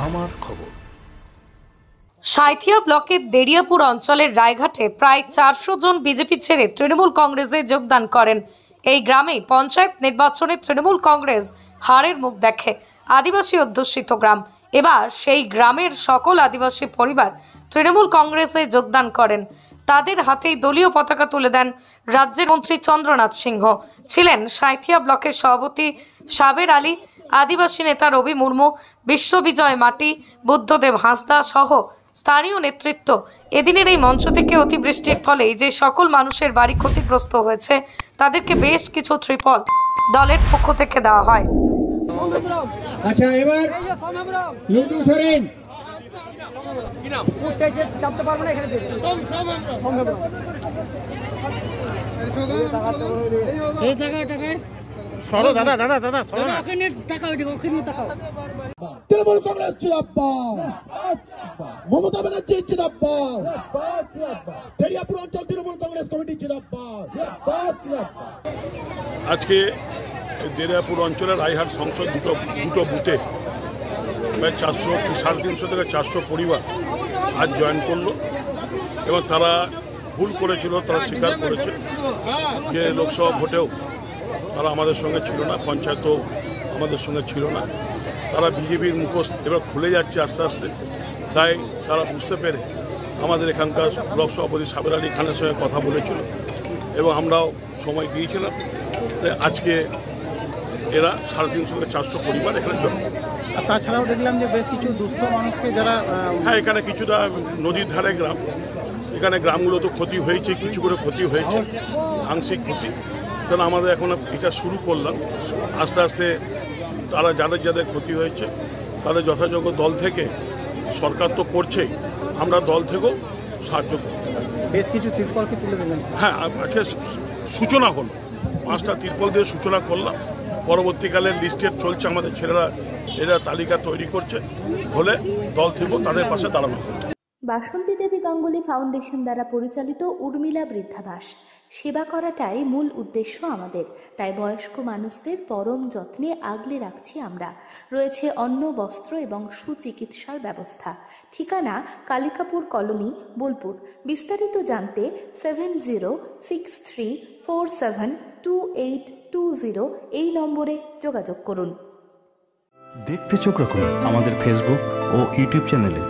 আমার খবর। সাঁইথিয়া ব্লকের দেড়িয়াপুর অঞ্চলের রায়ঘাটে প্রায় 400 জন বিজেপি ছেড়ে তৃণমূল কংগ্রেসে যোগদান করেন। এই গ্রামে পঞ্চায়েত নির্বাচনে তৃণমূল কংগ্রেস হারের মুখ দেখে। আদিবাসী অধ্যুষিত গ্রাম। এবার সেই গ্রামের সকল আদিবাসী পরিবার তৃণমূল কংগ্রেসে যোগদান করেন। তাদের হাতেই দলীয় পতাকা তুলে দেন রাজ্যের মন্ত্রী চন্দ্রনাথ সিংহ। ছিলেন সাঁইথিয়া ব্লকের সভাপতি সাবের আলী, আদিবাসী নেতা রবি মুর্মু, বিশ্ববিজয় মাটি, বুদ্ধদেব হাঁসদা সহ স্থানীয় নেতৃত্ব। এদিনের এই মঞ্চ থেকে অতিবৃষ্টির ফলে যে সকল মানুষের বাড়ি ক্ষতিগ্রস্ত হয়েছে তাদেরকে বেশ কিছু ত্রিপল দলের পক্ষ থেকে দেওয়া হয়। আচ্ছা, এবার লুডু সরেন। তৃণমূল কংগ্রেস জিন্দাবাদ, মমতা ব্যানার্জি জিন্দাবাদ, দেড়িয়াপুর অঞ্চল তৃণমূল কংগ্রেস কমিটি জিন্দাবাদ। আজকে দেড়িয়াপুর অঞ্চলের রায়হাট সংসদ দুটো বুথে প্রায় 350 থেকে 400 পরিবার আজ জয়েন করলো এবং তারা ভুল করেছিল, তারা স্বীকার করেছে যে লোকসভা ভোটেও তারা আমাদের সঙ্গে ছিল না, পঞ্চায়েতও আমাদের সঙ্গে ছিল না। তারা বিজেপির মুখোশ এবার খুলে যাচ্ছে আস্তে আস্তে। তাই তারা বুঝতে পেরে আমাদের এখানকার ব্লক সভাপতি সাবের আলী খানের সঙ্গে কথা বলেছিল এবং আমরাও সময় দিয়েছিলাম। আজকে এরা 350 থেকে 400 পরিবার এখানে জন্ম। আর তাছাড়াও দেখলাম যে বেশ কিছু দুস্থ মানুষকে যারা এখানে কিছুটা নদীর ধারে গ্রাম, এখানে গ্রামগুলো তো ক্ষতি হয়েছে, কিছু করে ক্ষতি হয়েছে, আংশিক ক্ষতি। তাহলে আমাদের এখন এটা শুরু করলাম আস্তে আস্তে। তারা যাদের ক্ষতি হয়েছে তাদের যথাযোগ্য দল থেকে, সরকার তো করছেই, আমরা দল থেকেও সাহায্য করব। বেশ কিছু তিরপলকে তুলে দেবেন। আজকে সূচনা হলো, 5টা তিরপল দিয়ে সূচনা করলাম। পরবর্তীকালে লিস্টেড চলছে, আমাদের ছেলেরা এরা তালিকা তৈরি করছে, হলে দল থেকেও তাদের পাশে দাঁড়ানো হবে। বাসন্তী দেবী গাঙ্গুলি ফাউন্ডেশন দ্বারা পরিচালিত উর্মিলা বৃদ্ধাবাস সেবা করাটাই মূল উদ্দেশ্য আমাদের। তাই বয়স্ক মানুষদের পরম যত্নে আগলে রাখছি আমরা। রয়েছে অন্ন, বস্ত্র এবং সুচিকিৎসার ব্যবস্থা। ঠিকানা কালিকাপুর কলোনি, বোলপুর। বিস্তারিত জানতে 7063472820 এই নম্বরে যোগাযোগ করুন। দেখতে চোখ রাখুন আমাদের ফেসবুক ও ইউটিউব চ্যানেলে।